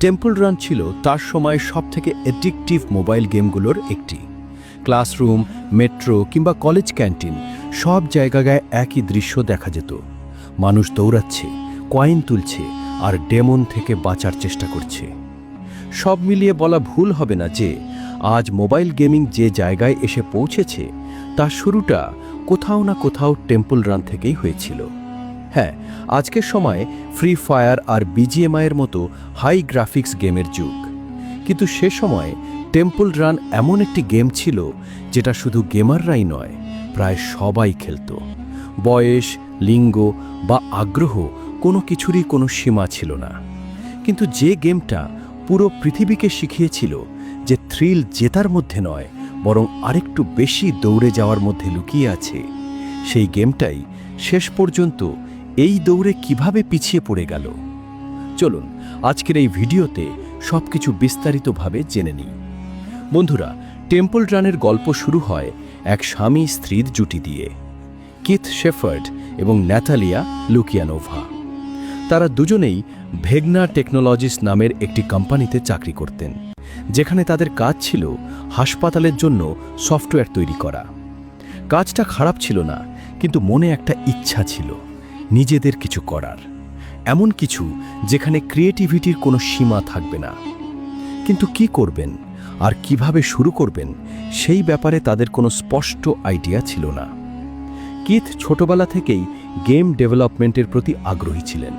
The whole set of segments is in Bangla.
টেম্পল রান ছিল তার সময় সবথেকে অ্যাডিকটিভ মোবাইল গেমগুলোর একটি। ক্লাসরুম, মেট্রো কিংবা কলেজ ক্যান্টিন সব জায়গায় একই দৃশ্য দেখা যেত। মানুষ দৌড়াচ্ছে, কয়েন তুলছে আর ডেমন থেকে বাঁচার চেষ্টা করছে। সব মিলিয়ে বলা ভুল হবে না যে আজ মোবাইল গেমিং যে জায়গায় এসে পৌঁছেছে তার শুরুটা কোথাও না কোথাও টেম্পল রান থেকেই হয়েছিল। হ্যাঁ, আজকের সময় ফ্রি ফায়ার আর বিজিএমআইয়ের মতো হাই গ্রাফিক্স গেমের যুগ, কিন্তু সে সময় টেম্পল রান এমন একটি গেম ছিল যেটা শুধু গেমাররাই নয়, প্রায় সবাই খেলত। বয়স, লিঙ্গ বা আগ্রহ কোনো কিছুরই কোনো সীমা ছিল না। কিন্তু যে গেমটা পুরো পৃথিবীকে শিখিয়েছিল যে থ্রিল জেতার মধ্যে নয়, বরং আরেকটু বেশি দৌড়ে যাওয়ার মধ্যে লুকিয়ে আছে, সেই গেমটাই শেষ পর্যন্ত এই দৌড়ে কিভাবে পিছিয়ে পড়ে গেল। চলুন আজকের এই ভিডিওতে সবকিছু বিস্তারিতভাবে জেনে নিই। বন্ধুরা, টেম্পল রানের গল্প শুরু হয় এক স্বামী স্ত্রীর জুটি দিয়ে, কিথ শেফার্ড এবং ন্যাতালিয়া লুকিয়ানোভা। তারা দুজনেই ভেগনা টেকনোলজিস নামের একটি কোম্পানিতে চাকরি করতেন, যেখানে তাদের কাজ ছিল হাসপাতালের জন্য সফটওয়্যার তৈরি করা। কাজটা খারাপ ছিল না, কিন্তু মনে একটা ইচ্ছা ছিল নিজেদের কিছু করার, এমন কিছু যেখানে ক্রিয়েটিভিটির কোনো সীমা থাকবে না। কিন্তু কি করবেন আর কিভাবে শুরু করবেন সেই ব্যাপারে তাদের কোনো স্পষ্ট আইডিয়া ছিল না। কিথ ছোটবেলা থেকেই গেম ডেভেলপমেন্টের প্রতি আগ্রহী ছিলেন,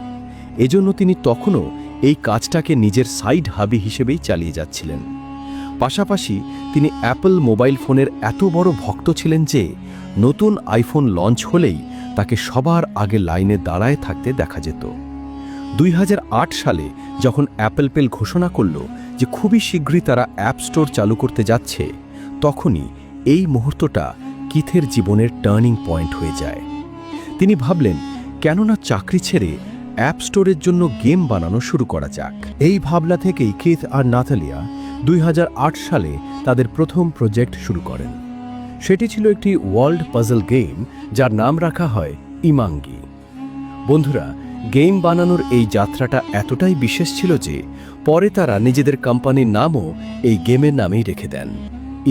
এজন্য তিনি তখনও এই কাজটাকে নিজের সাইড হাবি হিসেবেই চালিয়ে যাচ্ছিলেন। পাশাপাশি তিনি অ্যাপল মোবাইল ফোনের এত বড় ভক্ত ছিলেন যে নতুন আইফোন লঞ্চ হলেই তাকে সবার আগে লাইনে দাঁড়ায় থাকতে দেখা যেত। 2008 সালে যখন অ্যাপল পেল ঘোষণা করল যে খুবই শীঘ্রই তারা অ্যাপ স্টোর চালু করতে যাচ্ছে, তখনই এই মুহূর্তটা কিথের জীবনের টার্নিং পয়েন্ট হয়ে যায়। তিনি ভাবলেন, কেননা চাকরি ছেড়ে অ্যাপ স্টোরের জন্য গেম বানানো শুরু করা যাক। এই ভাবনা থেকেই কিথ আর নাতালিয়া 2008 সালে তাদের প্রথম প্রজেক্ট শুরু করেন। সেটি ছিল একটি ওয়ার্ল্ড পাজল গেম, যার নাম রাখা হয় ইমাঙ্গি। বন্ধুরা, গেম বানানোর এই যাত্রাটা এতটাই বিশেষ ছিল যে পরে তারা নিজেদের কোম্পানির নামও এই গেমের নামেই রেখে দেন,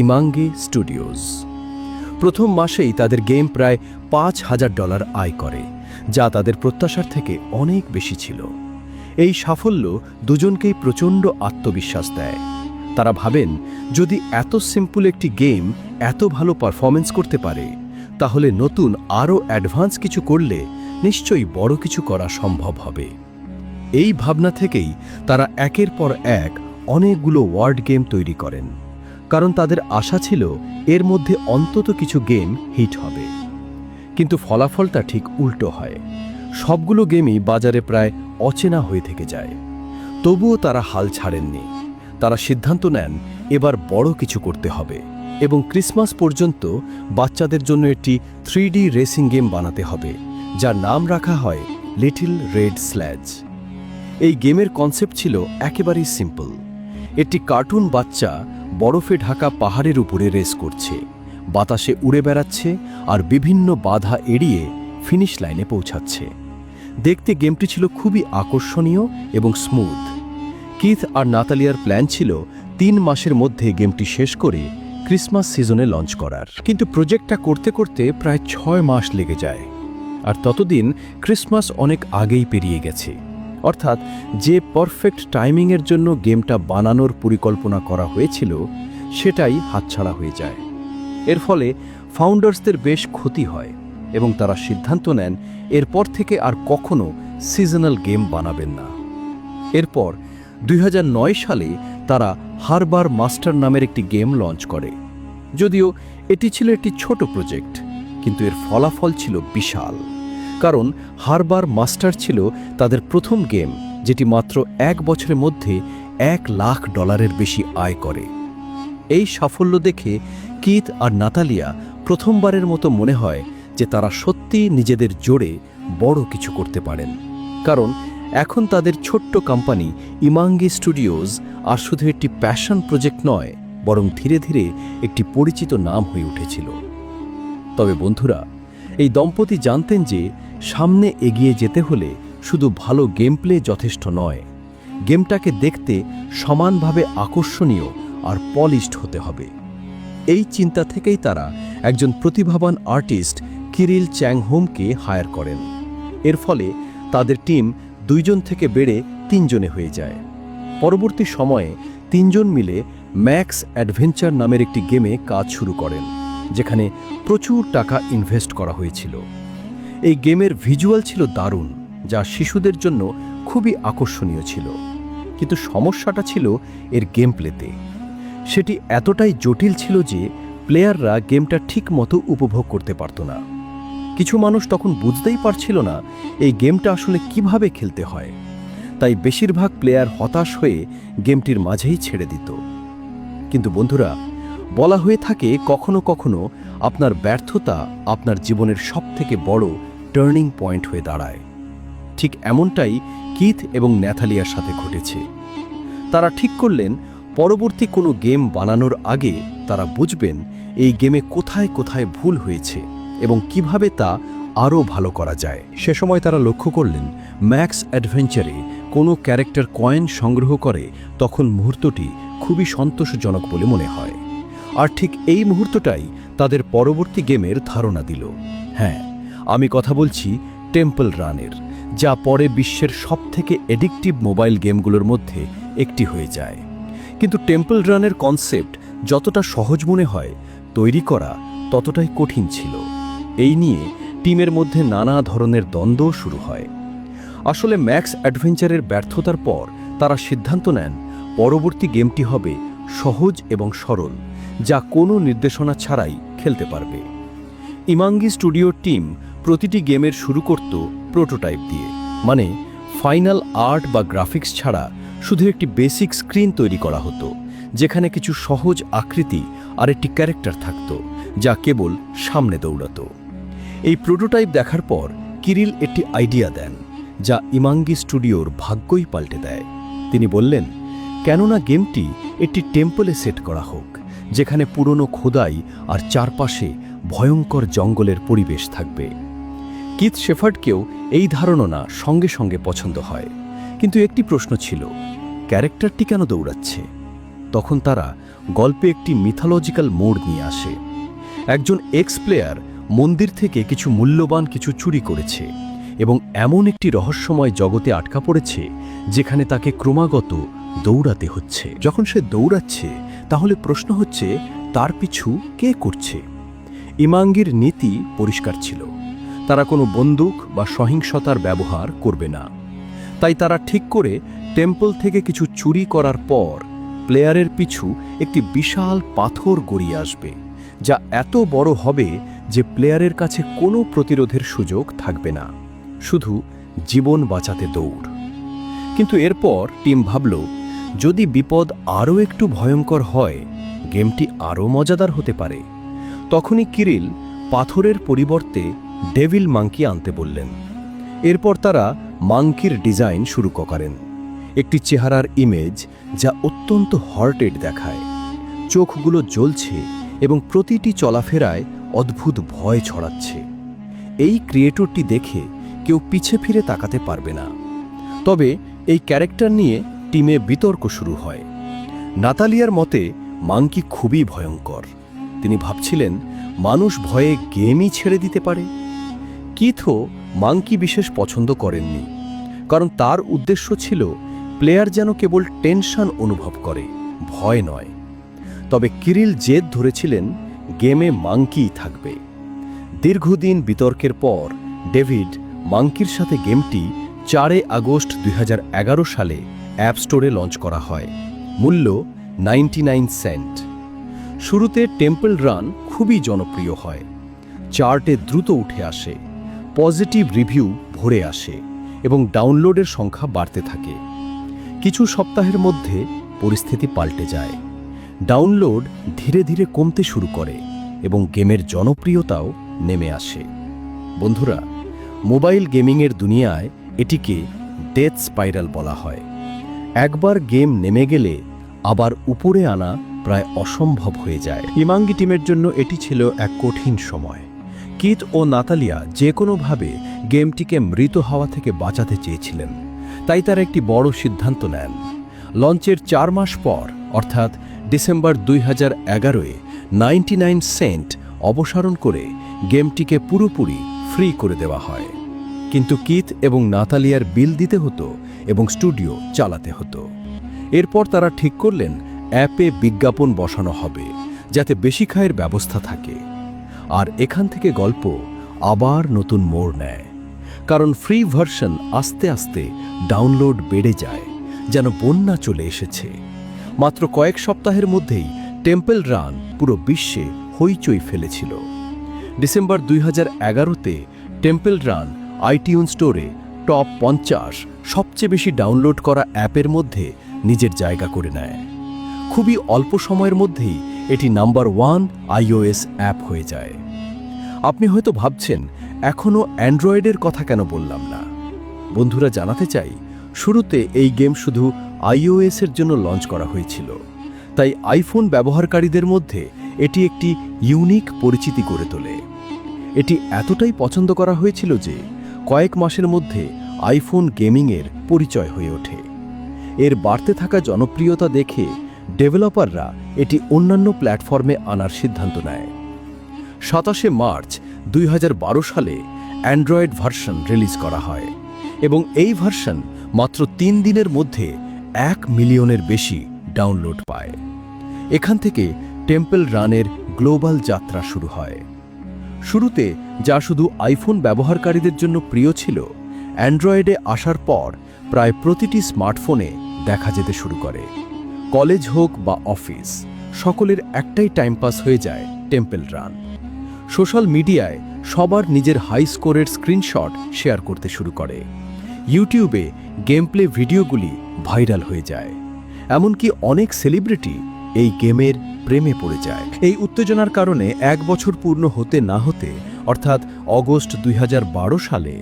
ইমাঙ্গি স্টুডিওজ। প্রথম মাসেই তাদের গেম প্রায় $5,000 আয় করে, যা তাদের প্রত্যাশার থেকে অনেক বেশি ছিল। এই সাফল্য দুজনকেই প্রচণ্ড আত্মবিশ্বাস দেয়। তারা ভাবেন, যদি এত সিম্পল একটি গেম এত ভালো পারফরমেন্স করতে পারে, তাহলে নতুন আরও অ্যাডভান্স কিছু করলে নিশ্চয়ই বড় কিছু করা সম্ভব হবে। এই ভাবনা থেকেই তারা একের পর এক অনেকগুলো ওয়ার্ড গেম তৈরি করেন, কারণ তাদের আশা ছিল এর মধ্যে অন্তত কিছু গেম হিট হবে। কিন্তু ফলাফলটা ঠিক উল্টো হয়। সবগুলো গেমই বাজারে প্রায় অচেনা হয়ে থেকে যায়। তবুও তারা হাল ছাড়েননি। তারা সিদ্ধান্ত নেন এবার বড় কিছু করতে হবে এবং ক্রিসমাস পর্যন্ত বাচ্চাদের জন্য একটি 3D রেসিং গেম বানাতে হবে, যার নাম রাখা হয় লিটল রেড স্ল্যাজ। এই গেমের কনসেপ্ট ছিল একেবারেই সিম্পল। একটি কার্টুন বাচ্চা বরফে ঢাকা পাহাড়ের উপরে রেস করছে, বাতাসে উড়ে বেড়াচ্ছে আর বিভিন্ন বাধা এড়িয়ে ফিনিশ লাইনে পৌঁছাচ্ছে। দেখতে গেমটি ছিল খুবই আকর্ষণীয় এবং স্মুথ। কিথ আর নাতালিয়ার প্ল্যান ছিল 3 মাসের মধ্যে গেমটি শেষ করে ক্রিসমাস সিজনে লঞ্চ করার। কিন্তু প্রজেক্টটা করতে করতে প্রায় 6 মাস লেগে যায়, আর ততদিন ক্রিসমাস অনেক আগেই পেরিয়ে গেছে। অর্থাৎ যে পারফেক্ট টাইমিংয়ের জন্য গেমটা বানানোর পরিকল্পনা করা হয়েছিল, সেটাই হাতছাড়া হয়ে যায়। এর ফলে ফাউন্ডার্সদের বেশ ক্ষতি হয় এবং তারা সিদ্ধান্ত নেন এরপর থেকে আর কখনো সিজনাল গেম বানাবেন না। এরপর 2009 সালে তারা হারবার মাস্টার নামের একটি গেম লঞ্চ করে। যদিও এটি ছিল একটি ছোট প্রজেক্ট, কিন্তু এর ফলাফল ছিল বিশাল। কারণ হারবার মাস্টার ছিল তাদের প্রথম গেম যেটি মাত্র 1 বছরের মধ্যে $1,00,000 বেশি আয় করে। এই সাফল্য দেখে কিথ আর নাতালিয়া প্রথমবারের মতো মনে হয় যে তারা সত্যিই নিজেদের জোরে বড় কিছু করতে পারেন। কারণ এখন তাদের ছোট্ট কোম্পানি ইমাঙ্গি স্টুডিওজ আর শুধু একটি প্যাশন প্রজেক্ট নয়, বরং ধীরে ধীরে একটি পরিচিত নাম হয়ে উঠেছিল। তবে বন্ধুরা, এই দম্পতি জানতেন যে সামনে এগিয়ে যেতে হলে শুধু ভালো গেম প্লে যথেষ্ট নয়, গেমটাকে দেখতে সমানভাবে আকর্ষণীয় আর পলিশড হতে হবে। এই চিন্তা থেকেই তারা একজন প্রতিভাবান আর্টিস্ট কিরিল চ্যাংহোমকে হায়ার করেন। এর ফলে তাদের টিম 2 জন থেকে বেড়ে 3 জনে হয়ে যায়। পরবর্তী সময়ে 3 জন মিলে ম্যাক্স অ্যাডভেঞ্চার নামের একটি গেমে কাজ শুরু করেন, যেখানে প্রচুর টাকা ইনভেস্ট করা হয়েছিল। এই গেমের ভিজুয়াল ছিল দারুণ, যা শিশুদের জন্য খুবই আকর্ষণীয় ছিল। কিন্তু সমস্যাটা ছিল এর গেম প্লেতে। সেটি এতটাই জটিল ছিল যে প্লেয়াররা গেমটা ঠিকমতো উপভোগ করতে পারত না। কিছু মানুষ তখন বুঝতেই পারছিল না এই গেমটা আসলে কিভাবে খেলতে হয়। তাই বেশিরভাগ প্লেয়ার হতাশ হয়ে গেমটির মাঝেই ছেড়ে দিত। কিন্তু বন্ধুরা, বলা হয়ে থাকে কখনো কখনো আপনার ব্যর্থতা আপনার জীবনের সবথেকে বড় টার্নিং পয়েন্ট হয়ে দাঁড়ায়। ঠিক এমনটাই কিথ এবং ন্যাথালিয়ার সাথে ঘটেছে। তারা ঠিক করলেন পরবর্তী কোনো গেম বানানোর আগে তারা বুঝবেন এই গেমে কোথায় কোথায় ভুল হয়েছে এবং কিভাবে তা আরও ভালো করা যায়। সে সময় তারা লক্ষ্য করলেন ম্যাক্স অ্যাডভেঞ্চারে কোনো ক্যারেক্টার কয়েন সংগ্রহ করে তখন মুহূর্তটি খুবই সন্তোষজনক বলে মনে হয়। আর ঠিক এই মুহূর্তটাই তাদের পরবর্তী গেমের ধারণা দিল। হ্যাঁ, আমি কথা বলছি টেম্পল রানের, যা পরে বিশ্বের সবথেকে অ্যাডিকটিভ মোবাইল গেমগুলোর মধ্যে একটি হয়ে যায়। কিন্তু টেম্পল রানের কনসেপ্ট যতটা সহজ মনে হয়, তৈরি করা ততটাই কঠিন ছিল। এই নিয়ে টিমের মধ্যে নানা ধরনের দ্বন্দ্ব শুরু হয়। আসলে ম্যাক্স অ্যাডভেঞ্চারের ব্যর্থতার পর তারা সিদ্ধান্ত নেন পরবর্তী গেমটি হবে সহজ এবং সরল, যা কোনো নির্দেশনা ছাড়াই খেলতে পারবে। ইমাঙ্গি স্টুডিওর টিম প্রতিটি গেমের শুরু করত প্রোটোটাইপ দিয়ে, মানে ফাইনাল আর্ট বা গ্রাফিক্স ছাড়া শুধু একটি বেসিক স্ক্রিন তৈরি করা হতো, যেখানে কিছু সহজ আকৃতি আর একটি ক্যারেক্টার থাকত যা কেবল সামনে দৌড়াত। এই প্রোটোটাইপ দেখার পর কিরিল একটি আইডিয়া দেন, যা ইমাঙ্গি স্টুডিওর ভাগ্যই পাল্টে দেয়। তিনি বললেন, কেননা গেমটি একটি টেম্পলে সেট করা হোক, যেখানে পুরনো খোদাই আর চারপাশে ভয়ঙ্কর জঙ্গলের পরিবেশ থাকবে। কিথ শেফার্ডকেও এই ধারণা সঙ্গে সঙ্গে পছন্দ হয়, কিন্তু একটি প্রশ্ন ছিল, ক্যারেক্টারটি কেন দৌড়াচ্ছে? তখন তারা গল্পে একটি মিথোলজিক্যাল মোড় নিয়ে আসে। একজন এক্স প্লেয়ার মন্দির থেকে কিছু মূল্যবান কিছু চুরি করেছে এবং এমন একটি রহস্যময় জগতে আটকা পড়েছে যেখানে তাকে ক্রমাগত দৌড়াতে হচ্ছে। যখন সে দৌড়াচ্ছে, তাহলে প্রশ্ন হচ্ছে তার পিছু কে করছে? ইমাঙ্গির নীতি পরিষ্কার ছিল, তারা কোনো বন্দুক বা সহিংসতার ব্যবহার করবে না। তাই তারা ঠিক করে টেম্পল থেকে কিছু চুরি করার পর প্লেয়ারের পিছু একটি বিশাল পাথর গড়িয়ে আসবে, যা এত বড় হবে যে প্লেয়ারের কাছে কোনো প্রতিরোধের সুযোগ থাকবে না, শুধু জীবন বাঁচাতে দৌড়। কিন্তু এরপর টিম ভাবল, যদি বিপদ আরও একটু ভয়ঙ্কর হয়, গেমটি আরও মজাদার হতে পারে। তখনই কিরিল পাথরের পরিবর্তে ডেভিল মাঙ্কি আনতে বললেন। এরপর তারা মাঙ্কির ডিজাইন শুরু করেন, একটি চেহারার ইমেজ যা অত্যন্ত হর্টেড দেখায়। চোখগুলো জ্বলছে এবং প্রতিটি চলাফেরায় অদ্ভুত ভয় ছড়াচ্ছে। এই ক্রিয়েটরটি দেখে কেউ পিছে ফিরে তাকাতে পারবে না। তবে এই ক্যারেক্টার নিয়ে টিমে বিতর্ক শুরু হয়। নাতালিয়ার মতে মাঙ্কি খুবই ভয়ঙ্কর। তিনি ভাবছিলেন মানুষ ভয়ে গেমই ছেড়ে দিতে পারে। কিথও মাঙ্কি বিশেষ পছন্দ করেননি, কারণ তার উদ্দেশ্য ছিল প্লেয়ার যেন কেবল টেনশন অনুভব করে, ভয় নয়। তবে কিরিল জেদ ধরেছিলেন গেমে মাঙ্কিই থাকবে। দীর্ঘদিন বিতর্কের পর ডেভিড মাঙ্কির সাথে গেমটি 4 আগস্ট 2011 সালে অ্যাপ স্টোরে লঞ্চ করা হয়। মূল্য 99 সেন্ট। শুরুতে টেম্পল রান খুবই জনপ্রিয় হয়, চার্টে দ্রুত উঠে আসে, পজিটিভ রিভিউ ভরে আসে এবং ডাউনলোডের সংখ্যা বাড়তে থাকে। কিছু সপ্তাহের মধ্যে পরিস্থিতি পাল্টে যায়। ডাউনলোড ধীরে ধীরে কমতে শুরু করে এবং গেমের জনপ্রিয়তাও নেমে আসে। বন্ধুরা, মোবাইল গেমিংয়ের দুনিয়ায় এটিকে ডেথ স্পাইরাল বলা হয়। একবার গেম নেমে গেলে আবার উপরে আনা প্রায় অসম্ভব হয়ে যায়। ইমাঙ্গি টিমের জন্য এটি ছিল এক কঠিন সময়। কিথ ও নাতালিয়া যে কোনোভাবে গেমটিকে মৃত হওয়া থেকে বাঁচাতে চেয়েছিলেন। তাই তারা একটি বড় সিদ্ধান্ত নেন। লঞ্চের 4 মাস পর অর্থাৎ ডিসেম্বর 2011-এ 99 সেন্ট অপসারণ করে গেমটিকে পুরোপুরি ফ্রি করে দেওয়া হয়। কিন্তু কিথ এবং নাতালিয়ার বিল দিতে হতো এবং স্টুডিও চালাতে হতো। এরপর তারা ঠিক করলেন অ্যাপে বিজ্ঞাপন বসানো হবে যাতে বেশি খায়ের ব্যবস্থা থাকে। আর এখান থেকে গল্প আবার নতুন মোড় নেয়, কারণ ফ্রি ভার্সন আস্তে আস্তে ডাউনলোড বেড়ে যায়, যেন বন্যা চলে এসেছে। মাত্র কয়েক সপ্তাহের মধ্যেই টেম্পল রান পুরো বিশ্বে হইচই ফেলেছিল। ডিসেম্বর 2011-তে টেম্পল রান আইটিউন স্টোরে টপ 50 সবচেয়ে বেশি ডাউনলোড করা অ্যাপের মধ্যে নিজের জায়গা করে নেয়। খুবই অল্প সময়ের মধ্যেই এটি নাম্বার 1 iOS অ্যাপ হয়ে যায়। আপনি হয়তো ভাবছেন, এখনও অ্যান্ড্রয়েডের কথা কেন বললাম না? বন্ধুরা, জানাতে চাই, শুরুতে এই গেম শুধু iOS-এর জন্য লঞ্চ করা হয়েছিল, তাই আইফোন ব্যবহারকারীদের মধ্যে এটি একটি ইউনিক পরিচিতি গড়ে তোলে। এটি এতটাই পছন্দ করা হয়েছিল যে কয়েক মাসের মধ্যে আইফোন গেমিংয়ের পরিচয় হয়ে ওঠে। এর বাড়তে থাকা জনপ্রিয়তা দেখে ডেভেলপাররা এটি অন্যান্য প্ল্যাটফর্মে আনার সিদ্ধান্ত নেয়। 27 মার্চ 2012 সালে অ্যান্ড্রয়েড ভার্সন রিলিজ করা হয় এবং এই ভার্সন মাত্র 3 দিনের মধ্যে 1 মিলিয়নের বেশি ডাউনলোড পায়। এখান থেকে টেম্পল রানের গ্লোবাল যাত্রা শুরু হয়। শুরুতে যা শুধু আইফোন ব্যবহারকারীদের জন্য প্রিয় ছিল, অ্যান্ড্রয়েডে আসার পর প্রায় প্রতিটি স্মার্টফোনে দেখা যেতে শুরু করে। কলেজ হোক বা অফিস, সকলের একটাই টাইম পাস হয়ে যায় টেম্পল রান। সোশ্যাল মিডিয়ায় সবার নিজের হাই স্কোরের স্ক্রিনশট শেয়ার করতে শুরু করে। ইউটিউবে গেম প্লে ভিডিওগুলি ভাইরাল হয়ে যায়। এমনকি অনেক সেলিব্রিটি এই গেমের প্রেমে পড়ে যায়। এই উত্তেজনার কারণে 1 বছর পূর্ণ হতে না হতে অর্থাৎ অগস্ট 2012 সালে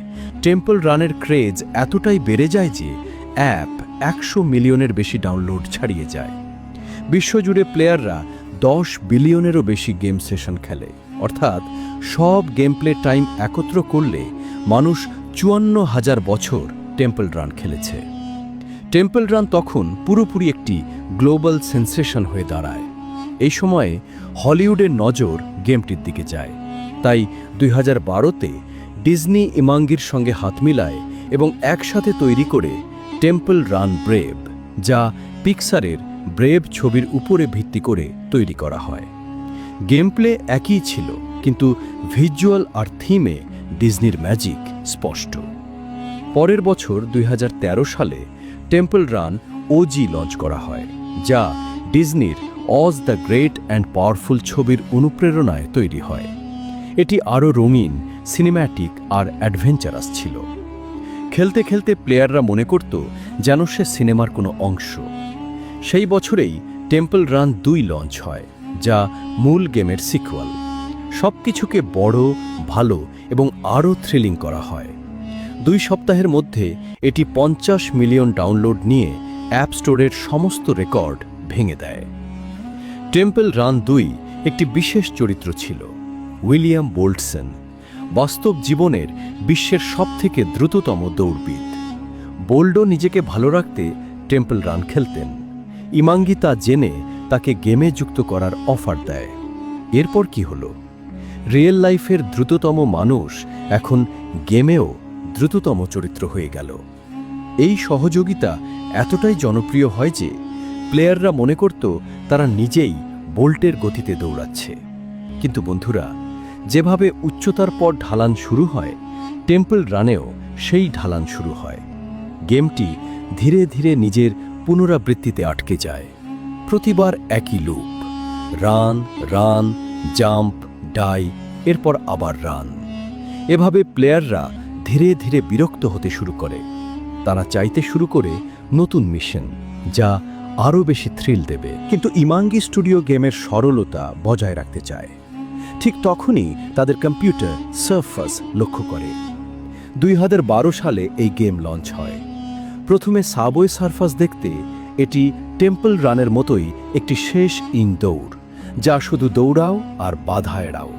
টেম্পল রানের ক্রেজ এতটাই বেড়ে যায় যে অ্যাপ 100 মিলিয়নের বেশি ডাউনলোড ছাড়িয়ে যায়। বিশ্বজুড়ে প্লেয়াররা 10 বিলিয়নেরও বেশি গেম সেশন খেলে, অর্থাৎ সব গেম প্লে টাইম একত্র করলে মানুষ 54,000 বছর টেম্পল রান খেলেছে। টেম্পল রান তখন পুরোপুরি একটি গ্লোবাল সেন্সেশন হয়ে দাঁড়ায়। এই সময়ে হলিউডের নজর গেমটির দিকে যায়, তাই 2012-তে ডিজনি ইমাঙ্গির সঙ্গে হাত মিলায় এবং একসাথে তৈরি করে টেম্পল রান ব্রেভ, যা পিক্সারের ব্রেভ ছবির উপরে ভিত্তি করে তৈরি করা হয়। গেম প্লে একই ছিল, কিন্তু ভিজুয়াল আর থিমে ডিজনির ম্যাজিক স্পষ্ট। পরের বছর 2013 সালে টেম্পল রান ওজি লঞ্চ করা হয়, যা ডিজনির অজ দ্য গ্রেট অ্যান্ড পাওয়ারফুল ছবির অনুপ্রেরণায় তৈরি হয়। এটি আরও রঙিন, সিনেম্যাটিক আর অ্যাডভেঞ্চারাস ছিল। খেলতে খেলতে প্লেয়াররা মনে করত যেন সে সিনেমার কোনো অংশ। সেই বছরেই টেম্পল রান 2 লঞ্চ হয়, যা মূল গেমের সিকুয়াল। সব কিছুকে বড়, ভালো এবং আরও থ্রিলিং করা হয়। 2 সপ্তাহের মধ্যে এটি 50 মিলিয়ন ডাউনলোড নিয়ে অ্যাপ স্টোরের সমস্ত রেকর্ড ভেঙে দেয়। টেম্পল রান 2 একটি বিশেষ চরিত্র ছিল, উইলিয়াম বোল্টসন, বাস্তব জীবনের বিশ্বের সবথেকে দ্রুততম দৌড়বিদ। বোল্ডো নিজেকে ভালো রাখতে টেম্পল রান খেলতেন। ইমাঙ্গি তা জেনে তাকে গেমে যুক্ত করার অফার দেয়। এরপর কি হলো? রিয়েল লাইফের দ্রুততম মানুষ এখন গেমেও দ্রুততম চরিত্র হয়ে গেল। এই সহযোগিতা এতটাই জনপ্রিয় হয় যে প্লেয়াররা মনে করত তারা নিজেই বোল্টের গতিতে দৌড়াচ্ছে। কিন্তু বন্ধুরা, যেভাবে উচ্চতার পর ঢালান শুরু হয়, টেম্পল রানেও সেই ঢালান শুরু হয়। গেমটি ধীরে ধীরে নিজের পুনরাবৃত্তিতে আটকে যায়। প্রতিবার একই loop, run run, jump, die, এরপর আবার রান। এভাবে প্লেয়াররা ধীরে ধীরে বিরক্ত হতে শুরু করে। তারা চাইতে শুরু করে নতুন মিশন, যা আরও বেশি থ্রিল দেবে। কিন্তু ইমাঙ্গি স্টুডিও গেমের সরলতা বজায় রাখতে চায়। ঠিক তখনই তাদের কম্পিউটার সারফাস লক্ষ্য করে। 2012 সালে এই গেম লঞ্চ হয়। প্রথমে সাবওয়ে সারফাস দেখতে এটি টেম্পল রানের মতোই একটি শেষ ইন দৌড়, যা শুধু দৌড়াও আর বাধা এড়াও।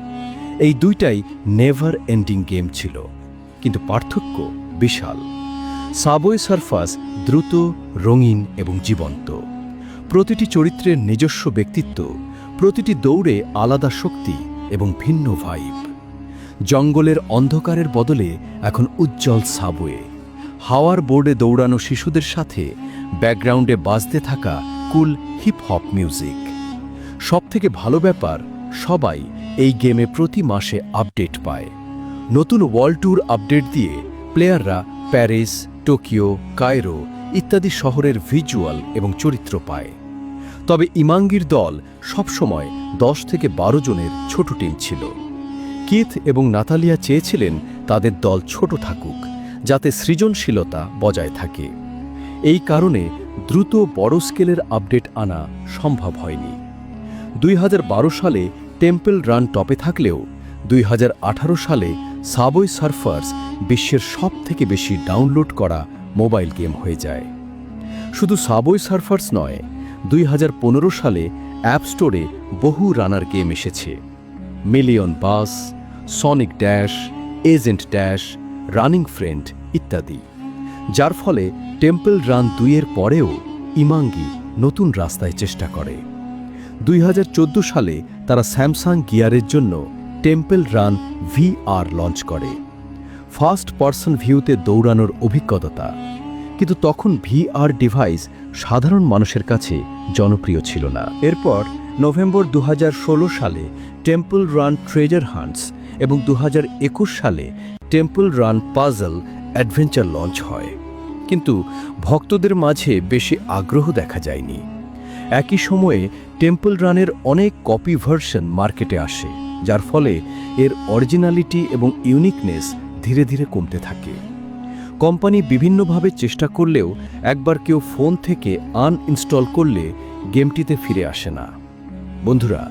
এই দুইটাই নেভার এন্ডিং গেম ছিল, কিন্তু পার্থক্য বিশাল। সাবওয়ে সার্ফার্স দ্রুত, রঙিন এবং জীবন্ত। প্রতিটি চরিত্রের নিজস্ব ব্যক্তিত্ব, প্রতিটি দৌড়ে আলাদা শক্তি এবং ভিন্ন ভাইব। জঙ্গলের অন্ধকারের বদলে এখন উজ্জ্বল সাবওয়ে, হাওয়ার বোর্ডে দৌড়ানো শিশুদের সাথে ব্যাকগ্রাউন্ডে বাজতে থাকা কুল হিপ হপ মিউজিক। সবথেকে ভালো ব্যাপার, সবাই এই গেমে প্রতি মাসে আপডেট পায়। নতুন ওয়ার্ল্ড ট্যুর আপডেট দিয়ে প্লেয়াররা প্যারিস, টোকিও, কায়রো ইত্যাদি শহরের ভিজুয়াল এবং চরিত্র পায়। তবে ইমাঙ্গির দল সবসময় 10 থেকে 12 জনের ছোট টিম ছিল। কিথ এবং নাতালিয়া চেয়েছিলেন তাদের দল ছোট থাকুক, যাতে সৃজনশীলতা বজায় থাকে। এই কারণে দ্রুত বড় স্কেলের আপডেট আনা সম্ভব হয়নি। 2012 সালে টেম্পল রান টপে থাকলেও 2018 সালে সাবওয়ে সার্ফার্স বিশ্বের সবথেকে বেশি ডাউনলোড করা মোবাইল গেম হয়ে যায়। শুধু সাবওয়ে সার্ফার্স নয়, 2015 সালে অ্যাপ স্টোরে বহু রানার গেম এসেছে। মিলিয়ন বাস, Sonic Dash, Agent Dash, running friend ইত্যাদি, যার ফলে টেম্পল রান 2 এর পরেও ইমাঙ্গি নতুন রাস্তায় চেষ্টা করে। 2014 সালে তারা স্যামসাং গিয়ারের জন্য টেম্পল রান VR লঞ্চ করে, ফার্স্ট পার্সন ভিউতে দৌড়ানোর অভিজ্ঞতা। কিন্তু তখন VR ডিভাইস সাধারণ মানুষের কাছে জনপ্রিয় ছিল না। এরপর নভেম্বর 2016 সালে টেম্পল রান ট্রেজার হান্টস এবং 2021 সালে temple run puzzle adventure launch হয়, কিন্তু ভক্তদের মাঝে বেশি আগ্রহ দেখা যায়নি। একই সময়ে টেম্পল রানের অনেক কপি ভার্সন মার্কেটে আসে, যার ফলে এর অরিজিনালিটি এবং ইউনিকনেস ধীরে ধীরে কমতে থাকে। কোম্পানি বিভিন্নভাবে চেষ্টা করলেও একবার কেউ ফোন থেকে আনইনস্টল করলে গেমটিতে ফিরে আসে না। বন্ধুরা,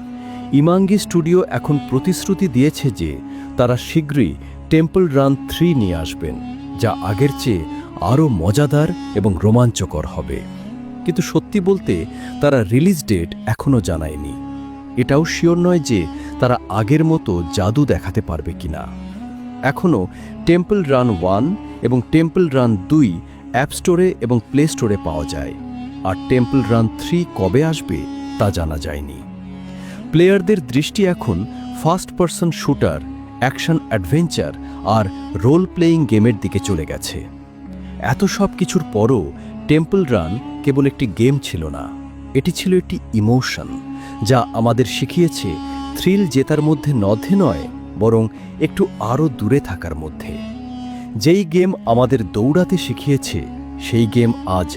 ইমাঙ্গি স্টুডিও এখন প্রতিশ্রুতি দিয়েছে যে তারা শীঘ্রই টেম্পল রান 3 নিয়ে আসবেন, যা আগের চেয়ে আরও মজাদার এবং রোমাঞ্চকর হবে। কিন্তু সত্যি বলতে তারা রিলিজ ডেট এখনও জানায়নি। এটাও শিওর নয় যে তারা আগের মতো জাদু দেখাতে পারবে কিনা। এখনও টেম্পল রান 1 এবং টেম্পল রান 2 অ্যাপ স্টোরে এবং প্লে স্টোরে পাওয়া যায়, আর টেম্পল রান 3 কবে আসবে তা জানা যায়নি। প্লেয়ারদের দৃষ্টি এখন first person shooter, action adventure আর রোল প্লেয়িং গেমের দিকে চলে গেছে। এত সব কিছুর পরও টেম্পল রান কেবল একটি গেম ছিল না, এটি ছিল একটি ইমোশন, যা আমাদের শিখিয়েছে থ্রিল জেতার মধ্যে নয়, বরং একটু আরও দূরে থাকার মধ্যে। যেই গেম আমাদের দৌড়াতে শিখিয়েছে, সেই গেম আজ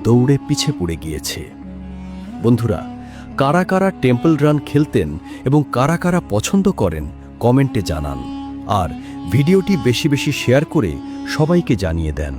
দৌড়ে পিছে পড়ে গিয়েছে। বন্ধুরা, কারা কারা টেম্পল রান খেলতেন এবং কারা কারা পছন্দ করেন কমেন্টে জানান, আর ভিডিওটি বেশি বেশি শেয়ার করে সবাইকে জানিয়ে দেন।